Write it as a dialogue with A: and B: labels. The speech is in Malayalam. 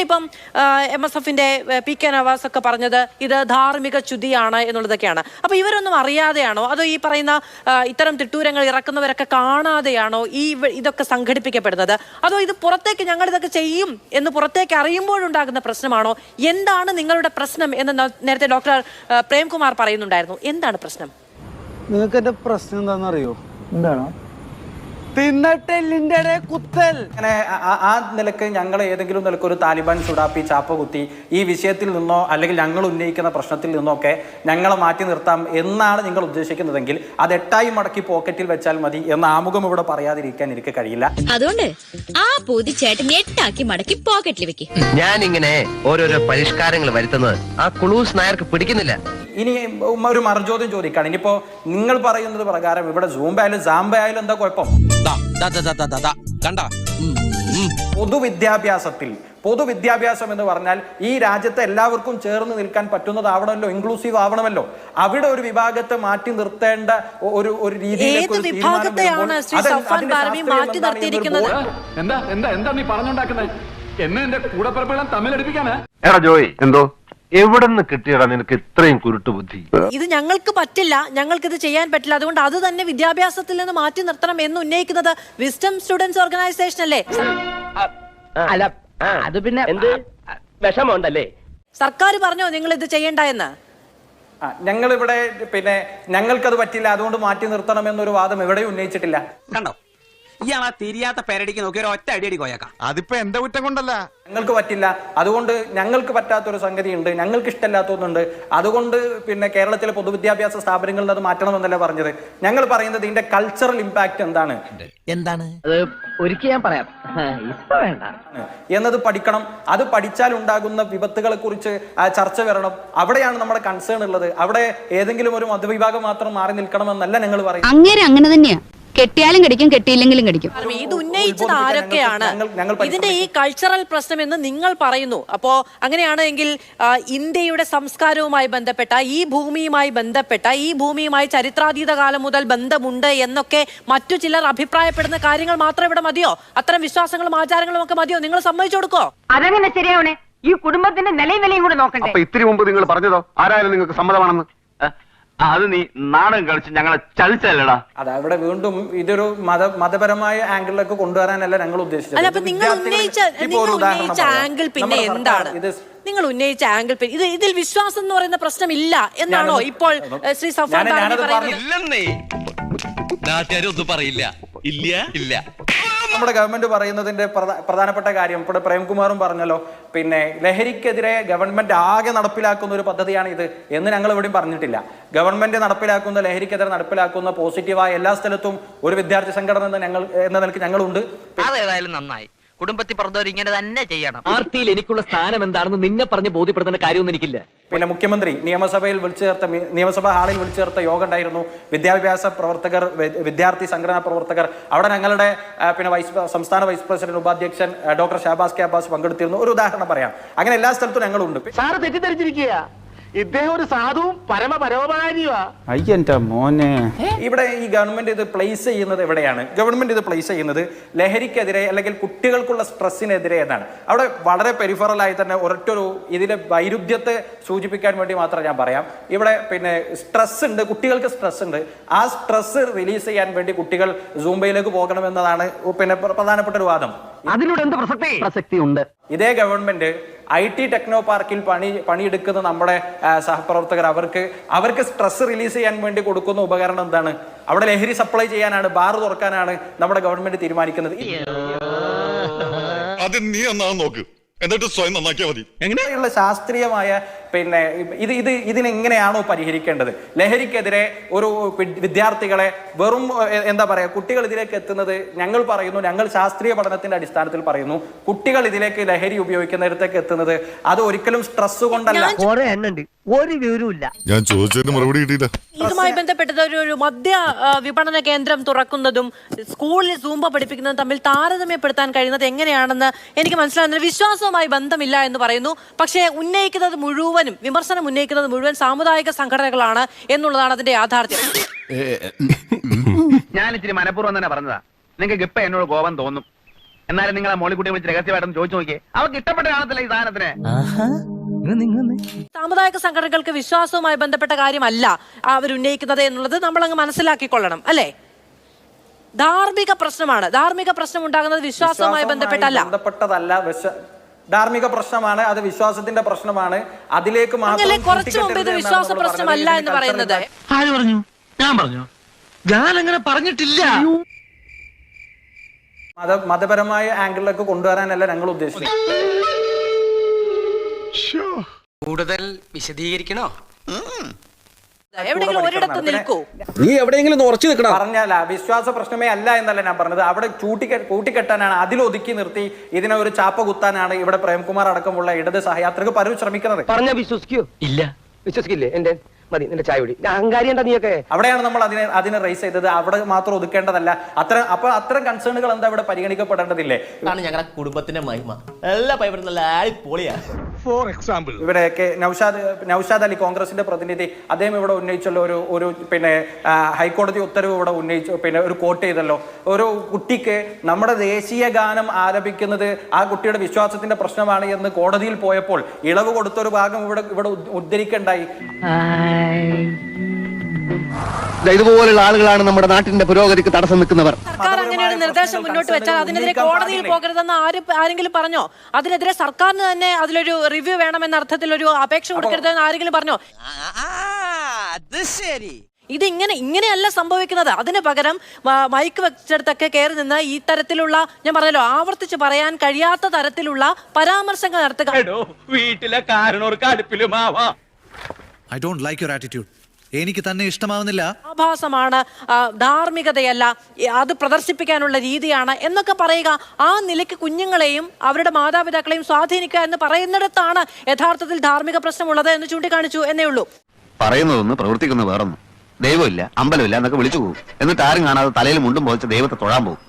A: ഇപ്പം MSFന്റെ PK നവാസ് ഒക്കെ പറഞ്ഞത് ഇത് ധാർമ്മിക ച്യുതിയാണ് എന്നുള്ളതൊക്കെയാണ്. അപ്പൊ ഇവരൊന്നും അറിയാതെയാണോ, അതോ ഈ പറയുന്ന ഇത്തരം തിട്ടൂരങ്ങൾ ഇറക്കുന്നവരൊക്കെ കാണാതെയാണോ ഇതൊക്കെ സംഘടിപ്പിക്കപ്പെടുന്നത്, അതോ ഇത് പുറത്തേക്ക് ഞങ്ങൾ ഇതൊക്കെ ചെയ്യും എന്ന് പുറത്തേക്ക് അറിയുമ്പോഴുണ്ടാകുന്ന പ്രശ്നമാണോ? എന്താണ് നിങ്ങളുടെ പ്രശ്നം എന്ന് നേരത്തെ ഡോക്ടർ പ്രേംകുമാർ പറയുന്നുണ്ടായിരുന്നു. എന്താണ് പ്രശ്നം?
B: നിങ്ങൾക്ക് എന്റെ പ്രശ്നം എന്താണെന്നറിയോ? എന്താണോ? തിന്നട്ടെല്ലിന്റെ കുത്തൽ.
C: അങ്ങനെ ആ നിലക്ക് ഞങ്ങൾ ഏതെങ്കിലും നിലക്ക് ഒരു താലിബാൻ ചുടാപ്പി ചാപ്പ കുത്തി ഈ വിഷയത്തിൽ നിന്നോ അല്ലെങ്കിൽ ഞങ്ങൾ ഉന്നയിക്കുന്ന പ്രശ്നത്തിൽ നിന്നോ ഒക്കെ ഞങ്ങളെ മാറ്റി നിർത്താം എന്നാണ് നിങ്ങൾ ഉദ്ദേശിക്കുന്നതെങ്കിൽ അത് 8 മടക്കി പോക്കറ്റിൽ വെച്ചാൽ മതി എന്ന ആമുഖം ഇവിടെ പറയാതിരിക്കാൻ എനിക്ക് കഴിയില്ല. അതുകൊണ്ട്
D: ആ പൂതി ചേട്ടൻ 8 മടക്കി പോക്കറ്റിൽ വെക്കും.
E: ഞാൻ ഇങ്ങനെ ഓരോരോ പരിഷ്കാരങ്ങൾ വരുത്തുന്നത് ആ കുളൂസ് നായർക്ക് പിടിക്കുന്നില്ല.
C: ഇനി ഒരു മറുചോദ്യം ചോദിക്കാണ്. ഇനിയിപ്പോ നിങ്ങൾ പറയുന്നത് പ്രകാരം ഇവിടെ സൂംബ ആയാലും സാംബ ആയാലും എന്താ കുഴപ്പം? പൊതുവിദ്യാഭ്യാസം എന്ന് പറഞ്ഞാൽ ഈ രാജ്യത്തെ എല്ലാവർക്കും ചേർന്ന് നിൽക്കാൻ പറ്റുന്നതാവണമല്ലോ, ഇൻക്ലൂസീവ് ആവണമല്ലോ. അവിടെ ഒരു വിഭാഗത്തെ മാറ്റി നിർത്തേണ്ട ഒരു രീതിയിലേക്ക്
E: എവിടെ നിന്ന് കിട്ടിയടാ നിനക്ക് ഇത്രയും കുരുട്ടു ബുദ്ധി?
A: ഇത് ഞങ്ങൾക്ക് പറ്റില്ല, ഞങ്ങൾക്ക് ഇത് ചെയ്യാൻ പറ്റില്ല, അതുകൊണ്ട് അത് തന്നെ വിദ്യാഭ്യാസത്തിൽ നിന്ന് മാറ്റി നിർത്തണം എന്ന് ഉന്നയിക്കുന്നത് വിസ്ഡം സ്റ്റുഡൻസ് ഓർഗനൈസേഷൻ അല്ലേ?
E: അല്ല അത് പിന്നെ വിഷമമുണ്ടല്ലേ?
A: സർക്കാർ പറഞ്ഞോ നിങ്ങൾ ഇത് ചെയ്യണ്ട എന്ന്?
C: ഞങ്ങളിവിടെ പിന്നെ ഞങ്ങൾക്കത് പറ്റില്ല അതുകൊണ്ട് മാറ്റി നിർത്തണം എന്നൊരു വാദം എവിടെയും ഉന്നയിച്ചിട്ടില്ല.
F: കണ്ടോ, ഇയാളാ തിരിയാത്ത പേരടിക്ക് നോക്കി ഒരു ഒറ്റ അടി കോയാക്കാം.
B: അതിപ്പോ എന്റെ കുറ്റം കൊണ്ടല്ല.
C: ഞങ്ങൾക്ക് പറ്റില്ല, അതുകൊണ്ട് ഞങ്ങൾക്ക് പറ്റാത്തൊരു സംഗതി ഉണ്ട്, ഞങ്ങൾക്ക് ഇഷ്ടമില്ലാത്തതുണ്ട്, അതുകൊണ്ട് പിന്നെ കേരളത്തിലെ പൊതുവിദ്യാഭ്യാസ സ്ഥാപനങ്ങളിൽ അത് മാറ്റണമെന്നല്ല പറഞ്ഞത്. ഞങ്ങൾ പറയുന്നത് ഇതിന്റെ കൾച്ചറൽ ഇമ്പാക്ട് എന്താണ്
E: അത് ഒരിക്കൽ ഞാൻ പറയാം, ഇപ്പൊ വേണ്ട
C: എന്നത് പഠിക്കണം. അത് പഠിച്ചാൽ ഉണ്ടാകുന്ന വിപത്തുകളെ കുറിച്ച് ചർച്ച വരണം. അവിടെയാണ് നമ്മുടെ കൺസേൺ ഉള്ളത്. അവിടെ ഏതെങ്കിലും ഒരു മതവിഭാഗം മാത്രം മാറി നിൽക്കണമെന്നല്ല ഞങ്ങൾ പറയുന്നത്.
D: അങ്ങനെ തന്നെയാ, കെട്ടിയാലും കടിക്കും കെട്ടിയില്ലെങ്കിലും കടിക്കും.
A: ഇത് ഉന്നയിച്ചത് ആരൊക്കെയാണ്? ഇതിന്റെ ഈ കൾച്ചറൽ പ്രശ്നം എന്ന് നിങ്ങൾ പറയുന്നു. അപ്പോ അങ്ങനെയാണെങ്കിൽ ഇന്ത്യയുടെ സംസ്കാരവുമായി ബന്ധപ്പെട്ട, ഈ ഭൂമിയുമായി ബന്ധപ്പെട്ട, ഈ ഭൂമിയുമായി ചരിത്രാതീത കാലം മുതൽ ബന്ധമുണ്ട് എന്നൊക്കെ മറ്റു ചിലർ അഭിപ്രായപ്പെടുന്ന കാര്യങ്ങൾ മാത്രം ഇവിടെ മതിയോ? അത്തരം വിശ്വാസങ്ങളും ആചാരങ്ങളും ഒക്കെ മതിയോ? നിങ്ങൾ സമ്മതിച്ചു കൊടുക്കോ?
G: അതെങ്ങനെ ശരിയാവണേ? ഈ കുടുംബത്തിന്റെ നിലയും വിലയും കൂടെ നോക്കണ്ടേ?
H: അപ്പൊ ഇത്തിരി മുമ്പ് നിങ്ങൾ പറഞ്ഞതോ ആരായാലും നിങ്ങൾക്ക് സമ്മതമാണെന്ന്? അത് നീ നാടകം കളിച്ച് ഞങ്ങളെ ചതിച്ചല്ലടാ.
C: അതെ, അവിടെ വീണ്ടും ഇതൊരു മതപരമായ ആംഗിളിലേക്ക് കൊണ്ടുവരാനല്ല ഞങ്ങൾ ഉദ്ദേശിച്ചത്.
A: നിങ്ങൾ ഉന്നയിച്ച ആംഗിൾ പിന്നെ എന്താണ്? നിങ്ങൾ ഉന്നയിച്ച ആംഗിൾ പിന്നെ ഇതിൽ വിശ്വാസം എന്ന് പറയുന്ന പ്രശ്നമില്ല എന്നാണോ ഇപ്പോൾ ശ്രീ സഫാൻ
F: പറയില്ല? ഇല്ല.
C: നമ്മുടെ ഗവൺമെന്റ് പറയുന്നതിന്റെ പ്രധാനപ്പെട്ട കാര്യം ഇവിടെ പ്രേംകുമാറും പറഞ്ഞല്ലോ, പിന്നെ ലഹരിക്കെതിരെ ഗവൺമെന്റ് ആകെ നടപ്പിലാക്കുന്ന ഒരു പദ്ധതിയാണ് ഇത് എന്ന് ഞങ്ങൾ എവിടെയും പറഞ്ഞിട്ടില്ല. ഗവൺമെന്റ് നടപ്പിലാക്കുന്ന ലഹരിക്കെതിരെ നടപ്പിലാക്കുന്ന പോസിറ്റീവായ എല്ലാ സ്ഥലത്തും ഒരു വിദ്യാർത്ഥി സംഘടന എന്ന നിലയ്ക്ക് ഞങ്ങളുണ്ട്.
E: അതേതായാലും നന്നായി. കുടുംബത്തിൽ പറഞ്ഞവർ ഇങ്ങനെ തന്നെ ചെയ്യണം.
I: പാർട്ടിയിൽ എനിക്കുള്ള സ്ഥാനം എന്താണെന്ന് നിന്നെ പറഞ്ഞ് ബോധ്യപ്പെടുത്തേണ്ട കാര്യമൊന്നും എനിക്കില്ല.
C: പിന്നെ മുഖ്യമന്ത്രി നിയമസഭാ ഹാളിൽ വിളിച്ചു ചേർത്ത യോഗം ഉണ്ടായിരുന്നു. വിദ്യാഭ്യാസ പ്രവർത്തകർ, വിദ്യാർത്ഥി സംഘടനാ പ്രവർത്തകർ, അവിടെ ഞങ്ങളുടെ പിന്നെ സംസ്ഥാന വൈസ് പ്രസിഡന്റ് ഉപാധ്യക്ഷൻ ഡോക്ടർ ഷാബാസ് കെ അബ്ബാസ് പങ്കെടുത്തിരുന്നു. ഒരു ഉദാഹരണം പറയാം. അങ്ങനെ എല്ലാ സ്ഥലത്തും ഞങ്ങളുണ്ട്.
I: സാറ് തെറ്റിദ്ധരിച്ചിരിക്കുക. ഇദ്ദേഹം ഒരു സാധുവും പരമപരോപകാരിയുമാ.
B: മോനെ,
C: ഇവിടെ ഈ ഗവൺമെന്റ് ഇത് പ്ലേസ് ചെയ്യുന്നത് എവിടെയാണ്? ഗവൺമെന്റ് ഇത് പ്ലേസ് ചെയ്യുന്നത് ലഹരിക്കെതിരെ അല്ലെങ്കിൽ കുട്ടികൾക്കുള്ള സ്ട്രെസ്സിനെതിരെ എന്നാണ്. അവിടെ വളരെ പെരിഫറലായി തന്നെ ഒരൊറ്റൊരു ഇതിലെ വൈരുദ്ധ്യത്തെ സൂചിപ്പിക്കാൻ വേണ്ടി മാത്രം ഞാൻ പറയാം. ഇവിടെ പിന്നെ സ്ട്രെസ് ഉണ്ട്, കുട്ടികൾക്ക് സ്ട്രെസ് ഉണ്ട്. ആ സ്ട്രെസ് റിലീസ് ചെയ്യാൻ വേണ്ടി കുട്ടികൾ സൂംബയിലേക്ക് പോകണമെന്നതാണ് പിന്നെ പ്രധാനപ്പെട്ട ഒരു വാദം.
I: അതിലൂടെ എന്ത് പ്രസക്തി ഉണ്ട്?
C: ഇതേ ഗവൺമെന്റ് IT ടെക്നോ പാർക്കിൽ പണിയെടുക്കുന്ന നമ്മുടെ സഹപ്രവർത്തകർ അവർക്ക് സ്ട്രെസ് റിലീസ് ചെയ്യാൻ വേണ്ടി കൊടുക്കുന്ന ഉപകരണം എന്താണ്? അവിടെ ലഹരി സപ്ലൈ ചെയ്യാനാണ്, ബാർ തുറക്കാനാണ് നമ്മുടെ ഗവൺമെന്റ് തീരുമാനിക്കുന്നത്.
H: അത് നീ എന്നാ നോക്ക്, എന്നിട്ട് സ്വയം നന്നാക്കിയാൽ മതി.
C: എങ്ങനെയുള്ള ശാസ്ത്രീയമായ പിന്നെ ഇതിനെങ്ങനെയാണോ പരിഹരിക്കേണ്ടത്? ലഹരിക്കെതിരെ ഒരു വിദ്യാർത്ഥികളെ വെറും എന്താ പറയാ, കുട്ടികൾ ഇതിലേക്ക് എത്തുന്നത് ഞങ്ങൾ പറയുന്നു, ഞങ്ങൾ ശാസ്ത്രീയ പഠനത്തിന്റെ അടിസ്ഥാനത്തിൽ പറയുന്നു, കുട്ടികൾ ഇതിലേക്ക് ലഹരി ഉപയോഗിക്കുന്നിടത്തേക്ക് എത്തുന്നത് അത് ഒരിക്കലും സ്ട്രെസ് കൊണ്ടല്ല.
E: ഒരു വിവരമില്ല.
H: ഞാൻ ചോദിച്ചതിന് മറുപടി കിട്ടിയില്ല.
A: ഇതുമായി ബന്ധപ്പെട്ടത് ഒരു മദ്യ വിപണന കേന്ദ്രം തുറക്കുന്നതും സ്കൂളിൽ സൂംബ പഠിപ്പിക്കുന്നതും തമ്മിൽ താരതമ്യപ്പെടുത്താൻ കഴിയുന്നത് എങ്ങനെയാണെന്ന് എനിക്ക് മനസ്സിലാകുന്നത്. വിശ്വാസവുമായി ബന്ധമില്ല എന്ന് പറയുന്നു, പക്ഷേ ഉന്നയിക്കുന്നത് മുഴുവനും, വിമർശനം ഉന്നയിക്കുന്നത് മുഴുവൻ സാമുദായിക സംഘടനകളാണ് എന്നുള്ളതാണ് അതിന്റെ യാഥാർത്ഥ്യം.
E: ഞാൻ ഇച്ചിരി മനഃപൂർവ്വം തന്നെ പറഞ്ഞതാ. നിങ്ങൾക്ക് ഇപ്പൊ എന്നോട് കോപം തോന്നും.
H: എന്നാലും നിങ്ങളെ മോളിക്കുട്ടി വിളിച്ച് രഹസ്യമായിട്ടൊന്ന് ചോദിച്ചു നോക്കിയേ. അവർക്ക് ഇഷ്ടപ്പെട്ട കാണത്തില്ല ഈ സാധനത്തിന്.
A: സാമുദായിക സംഘടനകൾക്ക് വിശ്വാസവുമായി ബന്ധപ്പെട്ട കാര്യമല്ല അവരുന്നയിക്കുന്നത് എന്നുള്ളത് നമ്മളങ്ങ് മനസ്സിലാക്കിക്കൊള്ളണം അല്ലേ? ധാർമ്മിക പ്രശ്നമാണ്. ധാർമ്മിക പ്രശ്നം ഉണ്ടാകുന്നത് വിശ്വാസവുമായി ബന്ധപ്പെട്ടല്ല.
C: ധാർമ്മിക പ്രശ്നമാണ്, അത് വിശ്വാസത്തിന്റെ പ്രശ്നമാണ്. അതിലേക്ക് മാത്രം
A: കുറച്ചു മുമ്പ് ഇത് വിശ്വാസ പ്രശ്നമല്ല എന്ന് പറയുന്നത്.
B: ആര് പറഞ്ഞു? ഞാൻ പറഞ്ഞു? ഞാൻ അങ്ങനെ പറഞ്ഞിട്ടില്ല.
C: മതപരമായ ആംഗിളിലേക്ക് കൊണ്ടുവരാനല്ല ഞങ്ങൾ ഉദ്ദേശിക്കുന്നത്.
F: കൂടുതൽ വിശദീകരിക്കണോ?
A: എവിടെയെങ്കിലും ഒരിടത്ത് നിൽക്കൂ.
B: നീ എവിടെയെങ്കിലും ഉറച്ചു നിൽക്കണം.
C: പറഞ്ഞല്ല, വിശ്വാസ പ്രശ്നമേ അല്ല എന്നല്ല ഞാൻ പറഞ്ഞത്. അവിടെ കൂട്ടിക്കെട്ടാനാണ്, അതിലൊതുക്കി നിർത്തി ഇതിനെ ഒരു ചാപ്പ കുത്താനാണ് ഇവിടെ പ്രേംകുമാർ അടക്കമുള്ള ഇടത് സഹയാത്രികർ പലരും ശ്രമിക്കുന്നത്.
F: പറഞ്ഞ വിശ്വസിക്കോ? ഇല്ല, വിശ്വസിക്കില്ലേ? എന്റെ മതി, നിന്റെ ചായ കുടി. അഹങ്കാരി എന്താ നീയൊക്കെ?
C: അവിടെയാണ് നമ്മൾ അതിനെ റേസ് ചെയ്തത്. അവിടെ മാത്രം ഒതുക്കേണ്ടതല്ല. അത്തരം കൺസേണുകൾ എന്താ ഇവിടെ പരിഗണിക്കപ്പെടേണ്ടതില്ലേ?
F: ഞങ്ങളുടെ കുടുംബത്തിന്റെ മഹിമ എല്ലാ പൈപ്പറും നല്ല പൊളിയാ.
I: ഫോർ എക്സാമ്പിൾ
C: ഇവിടെയൊക്കെ നൗഷാദ് അലി, കോൺഗ്രസിന്റെ പ്രതിനിധി, അദ്ദേഹം ഇവിടെ ഉന്നയിച്ചല്ലോ ഒരു പിന്നെ ഹൈക്കോടതി ഉത്തരവ് ഇവിടെ ഉന്നയിച്ചു, പിന്നെ ഒരു കോട്ട് ചെയ്തല്ലോ. ഒരു കുട്ടിക്ക് നമ്മുടെ ദേശീയ ഗാനം ആലപിക്കുന്നത് ആ കുട്ടിയുടെ വിശ്വാസത്തിന്റെ പ്രശ്നമാണ് എന്ന് കോടതിയിൽ പോയപ്പോൾ ഇളവ് കൊടുത്തൊരു ഭാഗം ഇവിടെ ഉദ്ധരിക്കണ്ടായി.
E: ഇതുപോലുള്ള ആളുകളാണ് നമ്മുടെ നാട്ടിന്റെ പുരോഗതിക്ക് തടസ്സം നിൽക്കുന്നവർ.
A: സർക്കാർ അങ്ങനെ ഒരു നിർദ്ദേശം മുന്നോട്ട് വെച്ചാൽ അതിനെതിരെ കോടതിയിൽ പോകരുതെന്ന് ആരെങ്കിലും പറഞ്ഞോ? അതിനെതിരെ സർക്കാരിന് തന്നെ അതിലൊരു റിവ്യൂ വേണമെന്ന അർത്ഥത്തിൽ ഒരു അപേക്ഷ കൊടുക്കരുതെന്ന് ആരെങ്കിലും പറഞ്ഞോ?
F: അത് ശരി.
A: ഇങ്ങനെയല്ല സംഭവിക്കുന്നത്. അതിന് പകരം മൈക്ക് വെച്ചെടുത്തൊക്കെ കയറി നിന്ന് ഈ തരത്തിലുള്ള, ഞാൻ പറഞ്ഞല്ലോ, ആവർത്തിച്ച് പറയാൻ കഴിയാത്ത തരത്തിലുള്ള പരാമർശങ്ങൾ നടത്തുക.
H: വീട്ടിലെ കാരണവർക്ക് അടുപ്പിലുമാവാ.
J: I don't like your attitude. എനിക്ക് തന്നെ ഇഷ്ടമാവുന്നില്ല.
A: ആഭാസമാണ്, ധാർമ്മികതയല്ല, അത് പ്രദർശിപ്പിക്കാനുള്ള രീതിയാണ് എന്നൊക്കെ പറയുക. ആ നിലയ്ക്ക് കുഞ്ഞുങ്ങളെയും അവരുടെ മാതാപിതാക്കളെയും സ്വാധീനിക്കുക എന്ന് പറയുന്നിടത്താണ് യഥാർത്ഥത്തിൽ ധാർമ്മിക പ്രശ്നമുള്ളത് എന്ന് ചൂണ്ടിക്കാണിച്ചു എന്നേ ഉള്ളൂ.
E: പറയുന്നതൊന്ന് പ്രവർത്തിക്കുന്ന വേറൊന്നും. ദൈവമില്ല, അമ്പലമില്ല എന്നൊക്കെ വിളിച്ചു പോകും. എന്നിട്ട് ആരും കാണാതെ തലയിൽ മുണ്ടും പോയിച്ച് ദൈവത്തെ തൊഴാൻ പോകും.